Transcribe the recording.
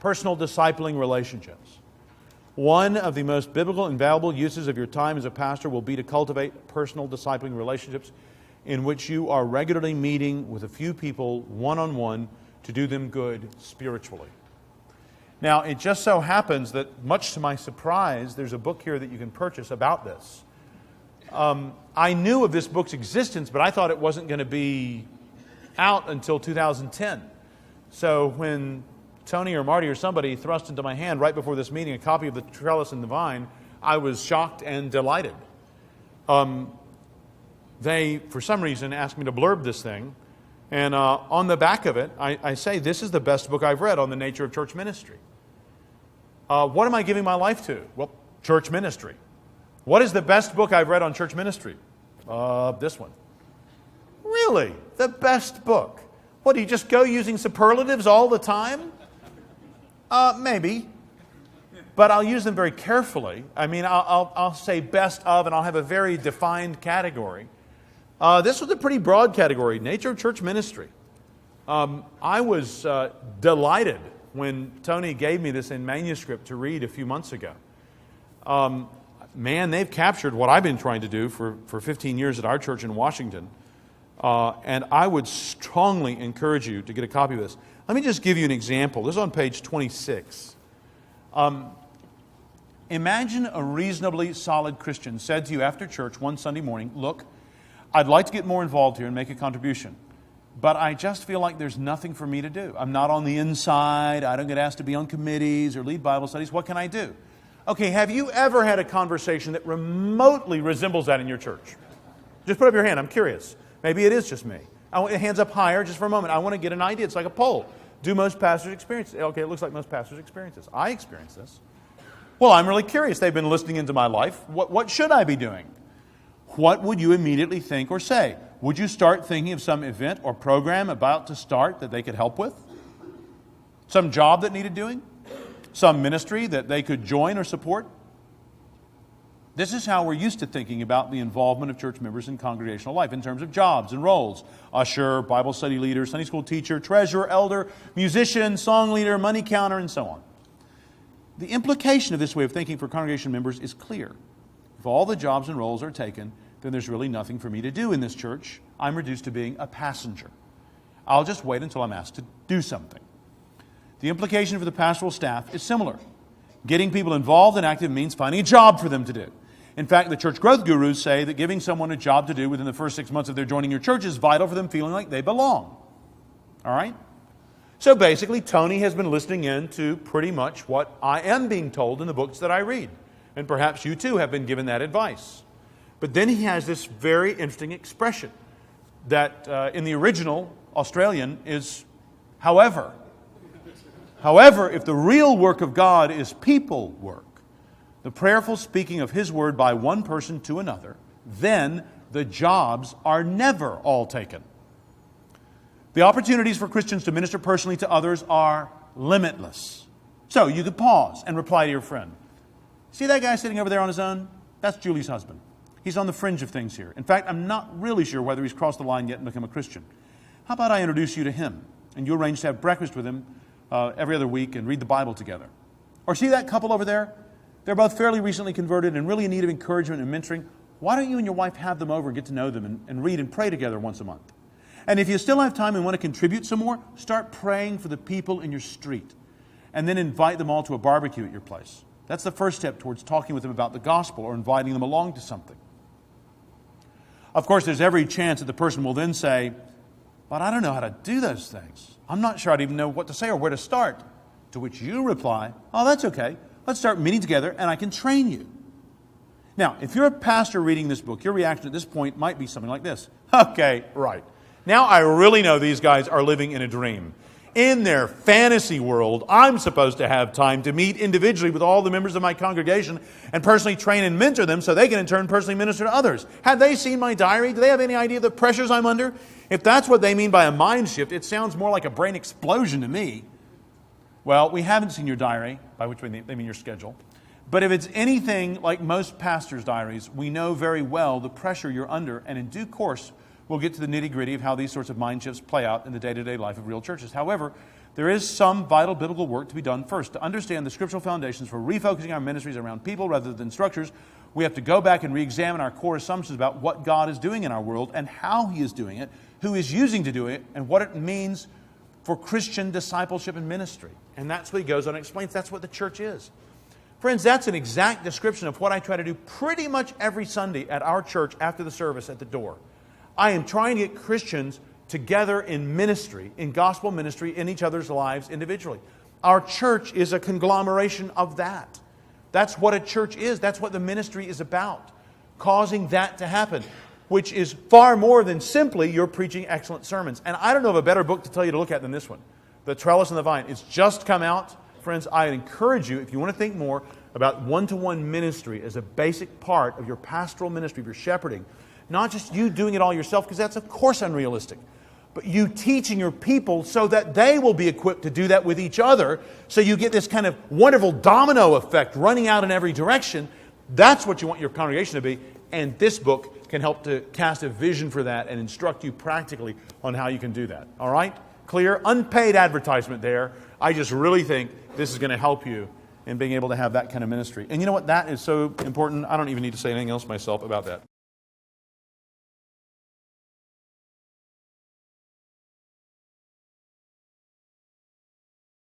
Personal discipling relationships. One of the most biblical and valuable uses of your time as a pastor will be to cultivate personal discipling relationships in which you are regularly meeting with a few people one-on-one to do them good spiritually. Now, it just so happens that, much to my surprise, there's a book here that you can purchase about this. I knew of this book's existence, but I thought it wasn't going to be out until 2010. So when Tony or Marty or somebody thrust into my hand right before this meeting a copy of the Treliça and the Vine, I was shocked and delighted. They, for some reason, asked me to blurb this thing. And on the back of it, I say, this is the best book I've read on the nature of church ministry. What am I giving my life to? Well, church ministry. What is the best book I've read on church ministry? This one. Really? The best book? What, do you just go using superlatives all the time? Maybe. But I'll use them very carefully. I mean, I'll say best of, and I'll have a very defined category. This was a pretty broad category, nature of church ministry. I was delighted when Tony gave me this in manuscript to read a few months ago. Man, they've captured what I've been trying to do for 15 years at our church in Washington. And I would strongly encourage you to get a copy of this. Let me just give you an example. This is on page 26. Imagine a reasonably solid Christian said to you after church one Sunday morning, look, I'd like to get more involved here and make a contribution, but I just feel like there's nothing for me to do. I'm not on the inside. I don't get asked to be on committees or lead Bible studies. What can I do? Okay, have you ever had a conversation that remotely resembles that in your church? Just put up your hand. I'm curious. Maybe it is just me. Hands up higher just for a moment. I want to get an idea. It's like a poll. Do most pastors experience it? Okay, it looks like most pastors experience this. I experience this. Well, I'm really curious. They've been listening into my life. What should I be doing? What would you immediately think or say? Would you start thinking of some event or program about to start that they could help with? Some job that needed doing? Some ministry that they could join or support? This is how we're used to thinking about the involvement of church members in congregational life in terms of jobs and roles. Usher, Bible study leader, Sunday school teacher, treasurer, elder, musician, song leader, money counter, and so on. The implication of this way of thinking for congregation members is clear. If all the jobs and roles are taken, then there's really nothing for me to do in this church. I'm reduced to being a passenger. I'll just wait until I'm asked to do something. The implication for the pastoral staff is similar. Getting people involved and active means finding a job for them to do. In fact, the church growth gurus say that giving someone a job to do within the first 6 months of their joining your church is vital for them feeling like they belong. All right? So basically, Tony has been listening in to pretty much what I am being told in the books that I read. And perhaps you too have been given that advice. But then he has this very interesting expression that in the original Australian is, however. However, if the real work of God is people work, the prayerful speaking of His word by one person to another, then the jobs are never all taken. The opportunities for Christians to minister personally to others are limitless. So you could pause and reply to your friend. See that guy sitting over there on his own? That's Julie's husband. He's on the fringe of things here. In fact, I'm not really sure whether he's crossed the line yet and become a Christian. How about I introduce you to him, and you arrange to have breakfast with him every other week and read the Bible together? Or see that couple over there? They're both fairly recently converted and really in need of encouragement and mentoring. Why don't you and your wife have them over and get to know them and read and pray together once a month? And if you still have time and want to contribute some more, start praying for the people in your street. And then invite them all to a barbecue at your place. That's the first step towards talking with them about the gospel or inviting them along to something. Of course, there's every chance that the person will then say, but I don't know how to do those things. I'm not sure I'd even know what to say or where to start. To which you reply, oh, that's okay. Let's start meeting together and I can train you. Now, if you're a pastor reading this book, your reaction at this point might be something like this. Okay, right. Now I really know these guys are living in a dream. In their fantasy world, I'm supposed to have time to meet individually with all the members of my congregation and personally train and mentor them so they can in turn personally minister to others. Have they seen my diary? Do they have any idea of the pressures I'm under? If that's what they mean by a mind shift, it sounds more like a brain explosion to me. Well, we haven't seen your diary, by which they mean your schedule. But if it's anything like most pastors' diaries, we know very well the pressure you're under, and in due course, we'll get to the nitty-gritty of how these sorts of mind shifts play out in the day-to-day life of real churches. However, There is some vital biblical work to be done first. To understand the scriptural foundations for refocusing our ministries around people rather than structures, we have to go back and re-examine our core assumptions about what God is doing in our world and how He is doing it, who He's using to do it, and what it means for Christian discipleship and ministry. And that's what he goes on and explains. That's what the church is. Friends, that's an exact description of what I try to do pretty much every Sunday at our church after the service at the door. I am trying to get Christians together in ministry, in gospel ministry, in each other's lives individually. Our church is a conglomeration of that. That's what a church is. That's what the ministry is about. Causing that to happen, which is far more than simply you're preaching excellent sermons. And I don't know of a better book to tell you to look at than this one, The Trellis and the Vine. It's just come out. Friends, I encourage you, if you want to think more about one-to-one ministry as a basic part of your pastoral ministry, of your shepherding, not just you doing it all yourself, because that's of course unrealistic, but you teaching your people so that they will be equipped to do that with each other, so you get this kind of wonderful domino effect running out in every direction. That's what you want your congregation to be, and this book can help to cast a vision for that and instruct you practically on how you can do that. All right? Clear? Unpaid advertisement there. I just really think this is going to help you in being able to have that kind of ministry. And you know what? That is so important. I don't even need to say anything else myself about that.